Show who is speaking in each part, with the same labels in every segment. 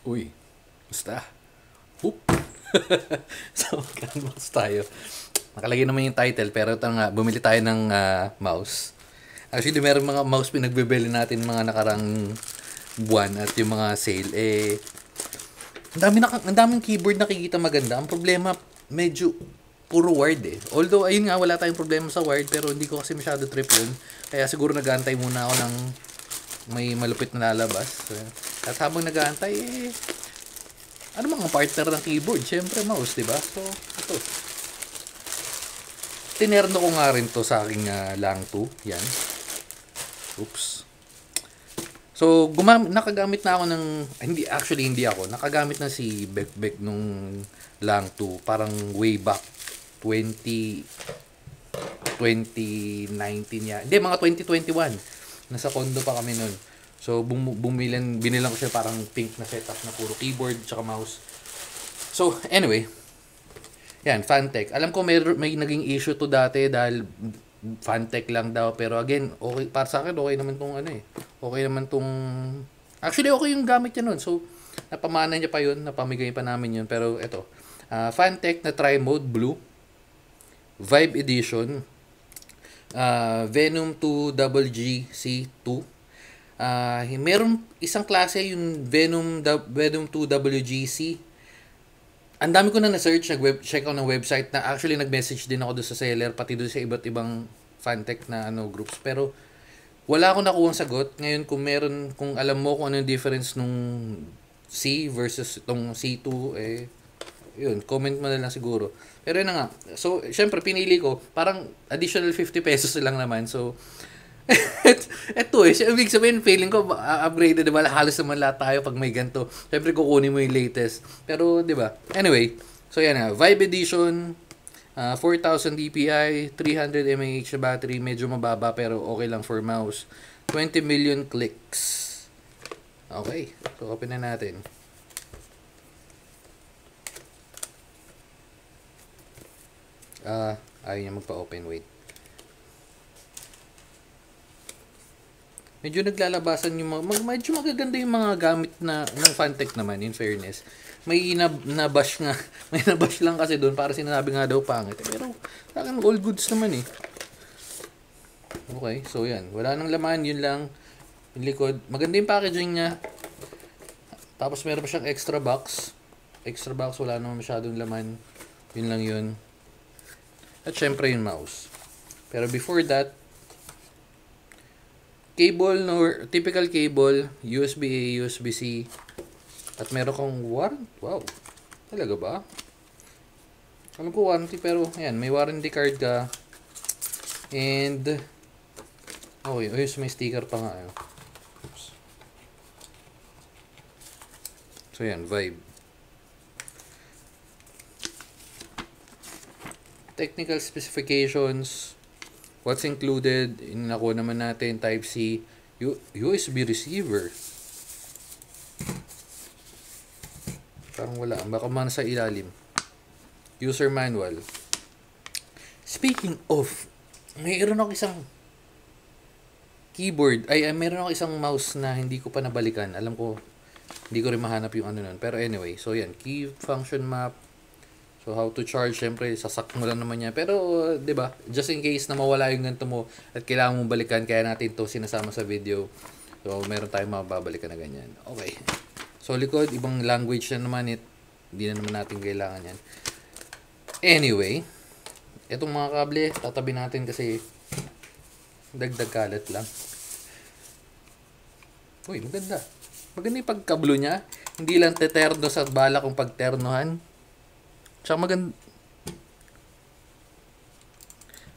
Speaker 1: Uy, basta. Whoop. So, mag-unbox tayo. Nakalagay naman yung title, pero ito nga, bumili tayo ng mouse. Actually, meron mga mouse pinagbebeli natin mga nakarang buwan at yung mga sale. Ang daming keyboard nakikita maganda. Ang problema, medyo puro wired eh. Although, ayun nga, wala tayong problema sa wired, pero hindi ko kasi masyado trip yun. Kaya siguro nag-aantay muna ako ng may malupit na lalabas. At habang nag-aantay, ano mga partner ng keyboard? Siyempre, mouse, di ba? So, ito. Tinerno ko nga rin to sa aking Lang 2. Yan. Oops. So, nakagamit na ako ng, hindi ako. Nakagamit na si Beck nung Lang 2. Parang way back 2019 ya. Hindi, mga 2021. Nasa condo pa kami nun. So, binilang ko siya parang pink na setup na puro keyboard tsaka mouse. So, anyway. Yan, Fantech. Alam ko may naging issue to dati dahil Fantech lang daw. Pero again, okay, para sa akin, okay naman tong Okay naman tong... Actually, okay yung gamit niya nun. So, napamana niya pa yun. Napamigay pa namin yun. Pero ito. Fantech na Tri-Mode Blue. Vibe Edition. Venom 2 WGC2. Meron isang klase yung Venom 2 WGC. Ang dami ko na na-search, check ako ng website na actually nag-message din ako doon sa seller, pati doon sa iba't ibang Fantech na groups. Pero wala akong nakuhang sagot. Ngayon kung alam mo kung ano yung difference nung C versus itong C2, yun, comment mo na lang siguro. Pero yun na nga. So, syempre, pinili ko, parang additional 50 pesos lang naman. So, eto ibig sabihin, feeling ko, upgraded, diba? Halos naman lahat tayo pag may ganito. Syempre, kukunin mo yung latest. Pero, diba? Anyway, so yan na. Vibe Edition, 4,000 dpi, 300 mAh na battery, medyo mababa pero okay lang for mouse. 20 million clicks. Okay, so open na natin. Ayaw niya magpa-open, wait. Medyo naglalabasan yung medyo magaganda yung mga gamit ng Fantech naman, in fairness. May nabash nga. May nabash lang kasi doon para sinasabi nga daw pangit. Pero sa akin all goods naman eh. Okay, so yan. Wala nang laman, yun lang. Yung likod. Maganda yung packaging niya. Tapos meron pa siyang extra box. Extra box, wala naman masyadong laman. Yun lang yun. At syempre yung mouse. Pero before that, cable, typical cable, USB-A, USB-C, at meron kang warranty. Wow, talaga ba? Alam ko warranty, pero ayan, may warranty card ka. And, may sticker pa nga. Oops. So ayan, Vibe. Technical specifications. What's included? Nakuha naman natin Type-C USB receiver. Parang wala. Baka man sa ilalim. User manual. Speaking of, mayroon ako isang keyboard. Mayroon ako isang mouse na hindi ko pa nabalikan. Alam ko, hindi ko rin mahanap yung nun. Pero anyway, so yan. Key function map. So, how to charge, syempre, sasak mo lang naman yan. Pero, di ba, just in case na mawala yung ganito mo at kailangan mong balikan, kaya natin to sinasama sa video. So, meron tayong mababalikan na ganyan. Okay. So, likod, ibang language na naman. Hindi na naman natin kailangan yan. Anyway, itong mga kable, tatabi natin kasi dagdag kalat lang. Uy, maganda. Maganda yung pagkablo niya. Hindi lang teterno sa bala kung pagternohan. Tsaka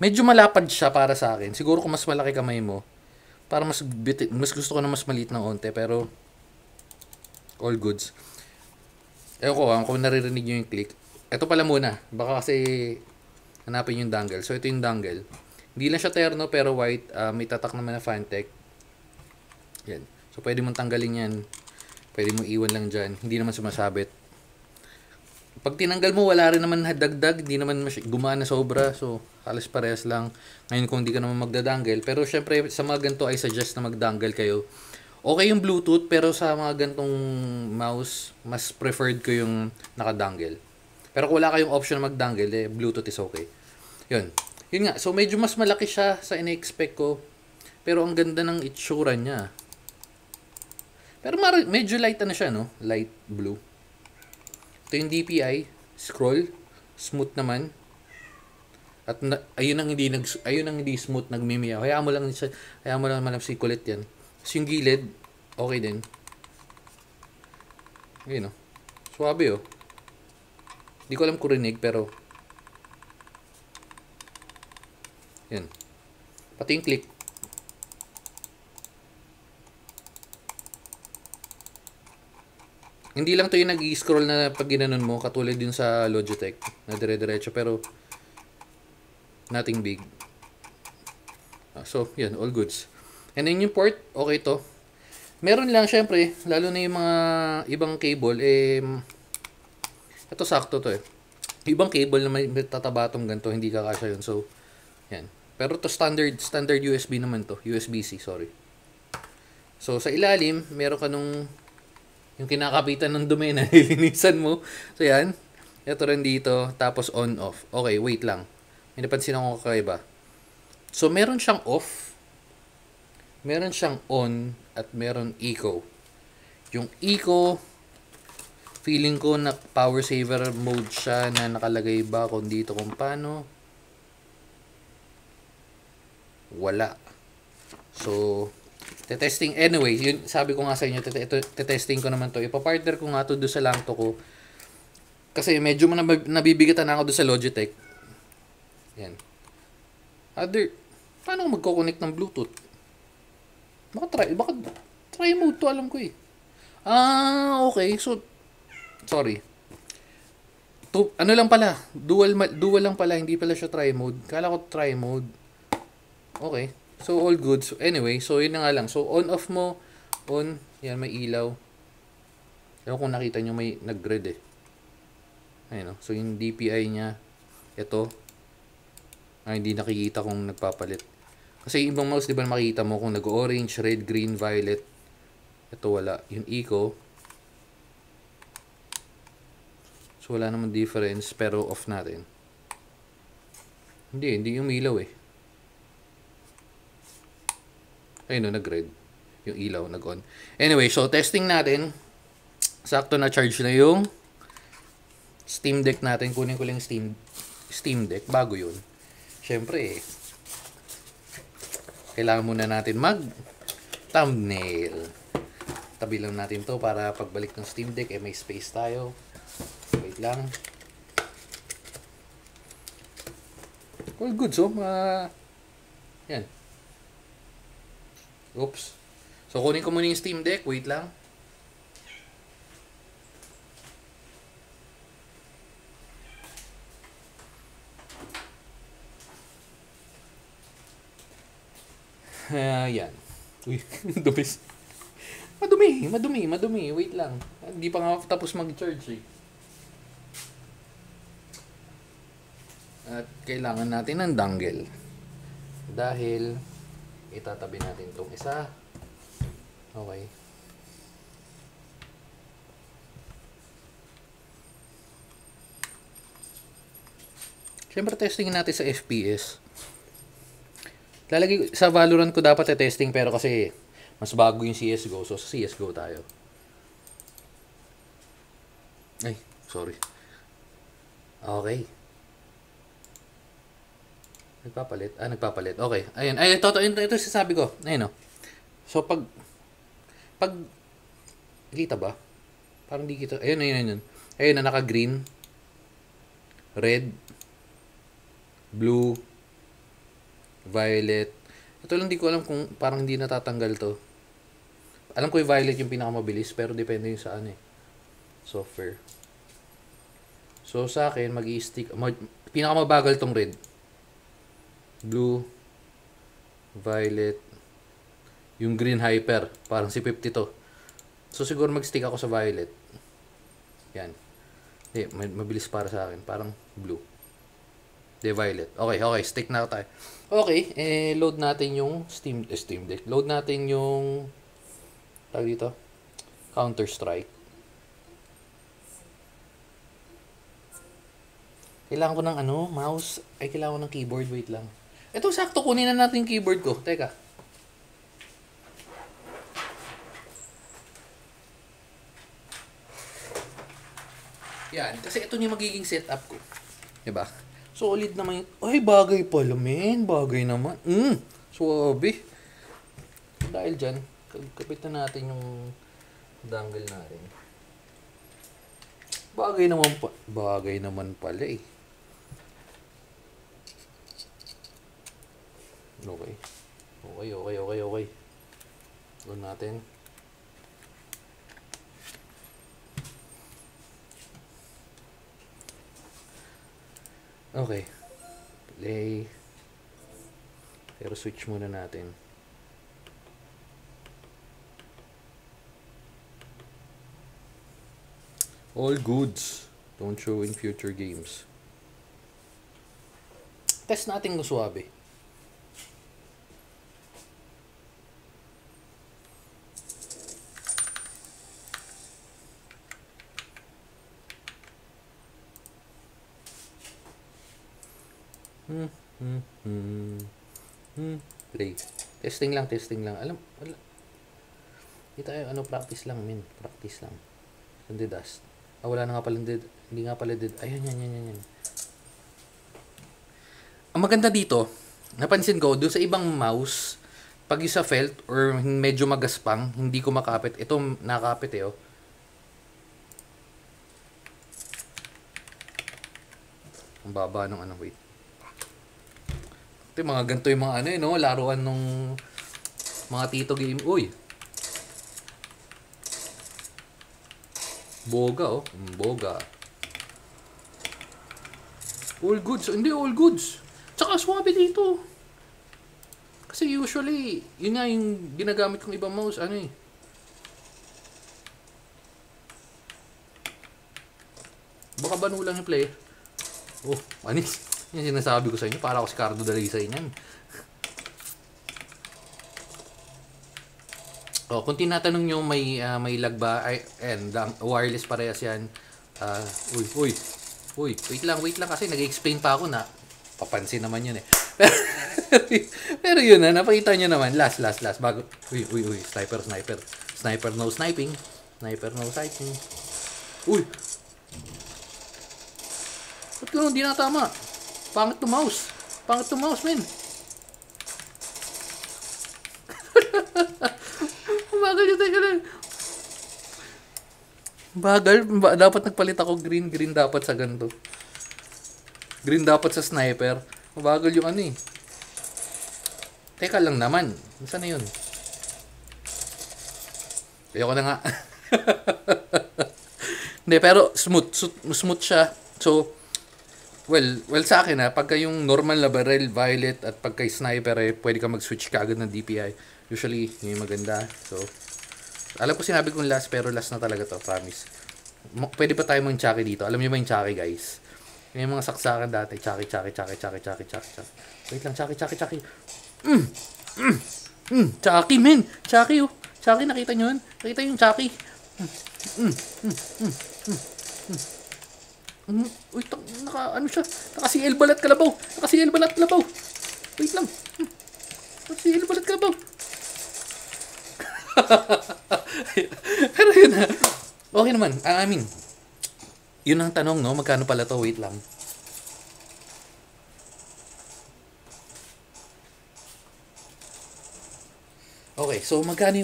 Speaker 1: medyo malapad siya para sa akin. Siguro kung mas malaki kamay mo, para mas gusto ko na mas maliit ng onte, pero all goods. Ewan ko, kung naririnig nyo yung click. Ito pala muna. Baka kasi hanapin yung dongle. So ito yung dongle. Hindi lang siya terno pero white. May tatak naman na Fantech. Yan. So pwede mong tanggalin yan. Pwede mong iwan lang dyan. Hindi naman sumasabit. Pag tinanggal mo, wala rin naman dagdag, hindi naman gumana sobra, so halos parehas lang. Ngayon kung hindi ka naman magdadangle, pero syempre sa mga ganito ay suggest na magdangle kayo Okay yung Bluetooth, pero sa mga gantong mouse, mas preferred ko yung naka-dongle. Pero kung wala kayong option na mag-dongle, Bluetooth is okay. Yun. Yun nga. So, medyo mas malaki siya sa in-expect ko. Pero ang ganda ng itsura niya. Pero medyo light na siya, no? Light blue. Ito yung DPI. Scroll. Smooth naman. At ayun ang hindi smooth nagmimiyaw. Hayaan mo lang si kulit yan. Tapos yung gilid, okay din. Ayun, no? Suwabe, oh. Hindi ko alam kung rinig, pero yan. Pati yung click. Hindi lang to yung nag-i-scroll na pag ginanon mo, katulad din sa Logitech na dire-diretso, pero nothing big. So, yan, all goods. And then yung port, okay to. Meron lang, syempre, lalo na yung mga ibang cable, ito sakto to eh. Ibang cable na may tatabatong ganito, hindi kakasya yun. So, yan. Pero to standard USB naman to. USB-C, sorry. So, sa ilalim, meron ka yung kinakapitan ng dumi na nilinisan mo. So, yan. Ito rin dito. Tapos, on-off. Okay, wait lang. May napansin akong kakaiba. So, meron siyang off. Meron siyang on. At meron eco. Yung eco, feeling ko na power saver mode siya na nakalagay ba kung dito kung paano. Wala. So, testing anyway, yun sabi ko nga sa inyo, testing ko naman to. Ipa-partner ko nga to do sa langto ko. Kasi medyo nabibigatan na ako do sa Logitech. Yan. Paano ko magko-connect ng Bluetooth? Baka try mode to, alam ko eh. Okay. So, sorry. Ano lang pala, dual lang pala, hindi pala siya try mode. Kala ko try mode. Okay. So, all good. So, anyway, so yun na nga lang. So, on-off mo, on, yan, may ilaw. Ewan kung nakita nyo, may nag-red eh. Ayun, no? So, yung DPI niya, ito, hindi nakikita kung nagpapalit. Kasi yung ibang mouse, di ba makikita mo kung nag-orange, red, green, violet. Ito wala. Yung eco, so, wala naman difference, pero off natin. Hindi umilaw eh. Ayun, no, nag-red. Yung ilaw, nag-on. Anyway, so testing natin. Sakto na charge na yung Steam Deck natin. Kunin ko lang Steam Deck. Bago yun. Siyempre, kailangan muna natin mag-thumbnail. Tabi lang natin to para pagbalik ng Steam Deck, may space tayo. Wait lang. All good, so. Yan. Oops. So, kunin ko muna yung Steam Deck. Wait lang. Yan. Uy, dumis. Madumi. Wait lang. Hindi pa nga tapos mag-charge eh. At kailangan natin ng dongle. Dahil itatabi natin itong isa. Okay. Siyempre testingin natin sa FPS. Lalagay sa Valorant ko dapat testing, pero kasi mas bago yung CSGO, so sa CSGO tayo. Ay, sorry. Okay. Nagpapalit. Okay. Ayun. Ay, ito sasabi ko. Ayun, no. So, pag kita ba? Parang di kita. Ayun. Ayun na naka-green, red, blue, violet. Ito lang di ko alam kung parang hindi natatanggal to. Alam ko yung violet yung pinakamabilis, pero depende yung saan eh. Software. So, sa akin, mag-i-stick. Pinakamabagal tong red. Blue, violet, yung green hyper, parang si 50 to. So siguro mag-stick ako sa violet. Yan. Mabilis para sa akin, parang blue. Violet. Okay, stick na tayo. Okay, load natin yung Steam Deck. Load natin yung tawag dito, Counter-Strike. Kailangan ko ng mouse. Ay, kailangan ko ng keyboard. Wait lang. Ito, sakto. Kunin na natin yung keyboard ko. Teka. Yan. Kasi ito yung magiging setup ko. Diba? Solid naman yung... Ay, bagay pala, men. Bagay naman. Suwabe. Dahil dyan, kapitan natin yung dangle natin. Bagay naman pala eh. Okay. Doon natin. Okay. Play. Pero switch muna natin. All goods. Don't show in future games. Test natin kung suwabe. Play. Testing lang. Wala. Hindi tayo, practice lang, min. Practice lang. Hindi dust. Wala na nga pala, hindi nga pala dead. Ayan, yan. Ang maganda dito, napansin ko, doon sa ibang mouse, pag yung sa felt, or medyo magaspang, hindi ko makapit. Ito, nakapit eh, oh. Ang baba ng wait. Ito mga ganito yung mga no? Laruan nung mga tito game. Uy! Boga, oh. Boga. All goods. Hindi, all goods. Tsaka swabe dito. Kasi usually, yun nga yung ginagamit kong ibang mouse. Baka banulang yung play. Oh, anis. Yan sinasabi ko sa inyo. Para ako si Cardo Dalisay niyan. Oh, kung tinatanong nyo may lag ba, and wireless parehas yan. Uy, wait lang kasi nag-explain pa ako na papansin naman yun eh. Pero yun na, napakita nyo naman. Last. Bago, uy, sniper. Sniper no sniping. Uy! Ba't ganun, di natama? Pangit to mouse, men. Bagal yun, teka lang. Dapat nagpalit ako green dapat sa ganito. Green dapat sa sniper. Mabagal yung Teka lang naman. Saan na yun? Ayoko na nga. Hindi, pero smooth siya. So, well sa akin pagka yung normal na barrel, violet, at pagka sniper pwede ka mag-switch ka agad ng DPI. Usually, yun yung maganda. So, alam ko sinabi kong last, pero last na talaga to, promise. Pwede pa tayo mag-chucky dito. Alam niyo ba yung chucky, guys? Yung mga saksakan dati, chucky. Wait lang, chucky. Chucky, men! Chucky, oh. Chucky, nakita nyo yun? Nakita yung chucky. Uy, siya? Naka-CL balat kalabaw. Wait lang. Naka-CL balat kalabaw. Pero yun na. Okay naman. Yun ang tanong, no? Magkano pala to? Wait lang. Okay, so magkano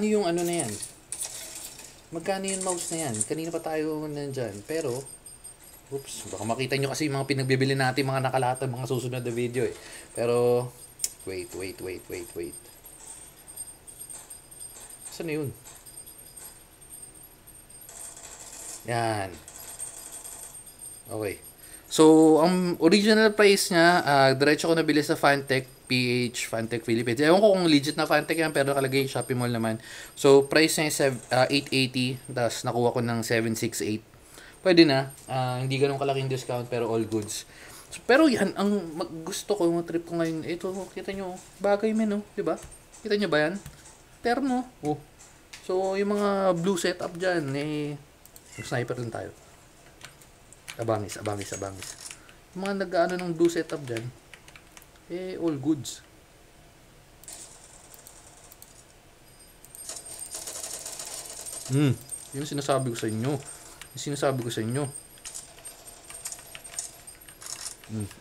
Speaker 1: yung na yan? Magkano yung mouse na yan? Kanina pa tayo nandyan. Pero, oops, baka makita nyo kasi yung mga pinagbibili natin, mga nakalatag, mga susunod na video eh. Pero, wait. Saan na yun? Yan. Okay. So, ang original price niya, diretso ko nabili sa Fantech PH, Fantech Philippines. Ewan ko kung legit na Fantech yan, pero nakalagay yung Shopee Mall naman. So, price niya is 880, tapos nakuha ko ng 768. Pwede na. Hindi ganun kalaking discount, pero all goods. So, pero yan, ang gusto ko, yung trip ko ngayon, ito, kita nyo, bagay men, no? Diba? Kita nyo ba yan? Terno. Oh, So, yung mga blue setup dyan, sniper din tayo. Abangis. Yung mga nag-ano ng blue setup dyan, all goods. Yun sinasabi ko sa inyo.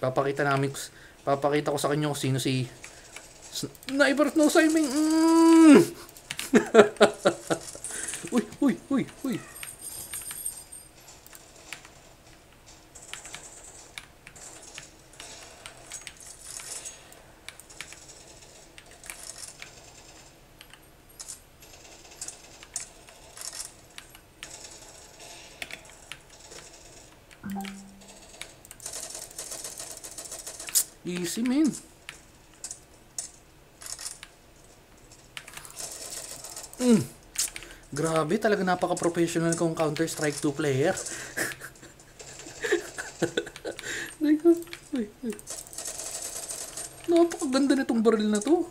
Speaker 1: Papakita ko sa inyo kung sino si Sniper no Simon. Uy. Easy, man. Grabe, talaga napaka-professional kong Counter-Strike 2 player. Uy. Napakaganda nitong baril na to.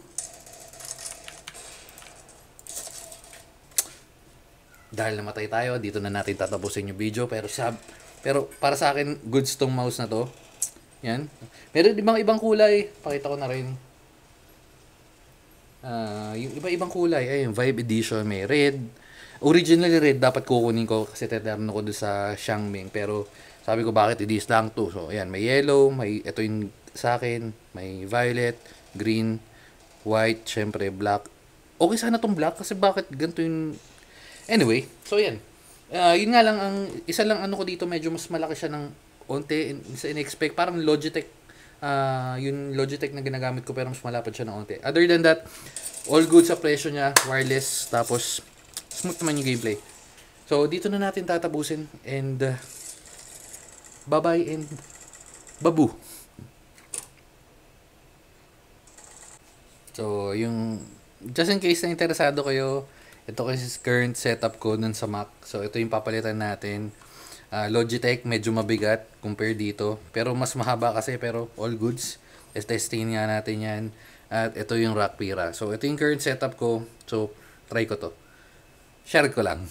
Speaker 1: Dahil namatay tayo, dito na natin tatapusin yung video. Pero para sa akin, goods tong mouse na to. Yan. Meron ibang kulay. Pakita ko na rin. Yung iba-ibang kulay. Ayun, Vibe Edition. May red. Originally red, dapat kukunin ko kasi teterno ko doon sa Xiangming. Pero sabi ko bakit idis lang to. So, ayan. May yellow. Ito yung sa akin. May violet, green, white, syempre black. Okay sana tong black kasi bakit ganito yung... Anyway, so yan. Yun nga lang, isa lang ano ko dito, medyo mas malaki siya ng onte sa in-expect. Parang Logitech, yung Logitech na ginagamit ko pero mas malapad siya ng onte. Other than that, all good sa presyo niya, wireless, tapos smooth naman yung gameplay. So, dito na natin tatapusin and bye-bye and babu. So, just in case na interesado kayo, ito kasi current setup ko nun sa Mac. So, ito yung papalitan natin. Logitech, medyo mabigat compare dito. Pero mas mahaba kasi, pero all goods. Testing nga natin yan. At ito yung Rockpira. So, ito yung current setup ko. So, try ko to. Share ko lang.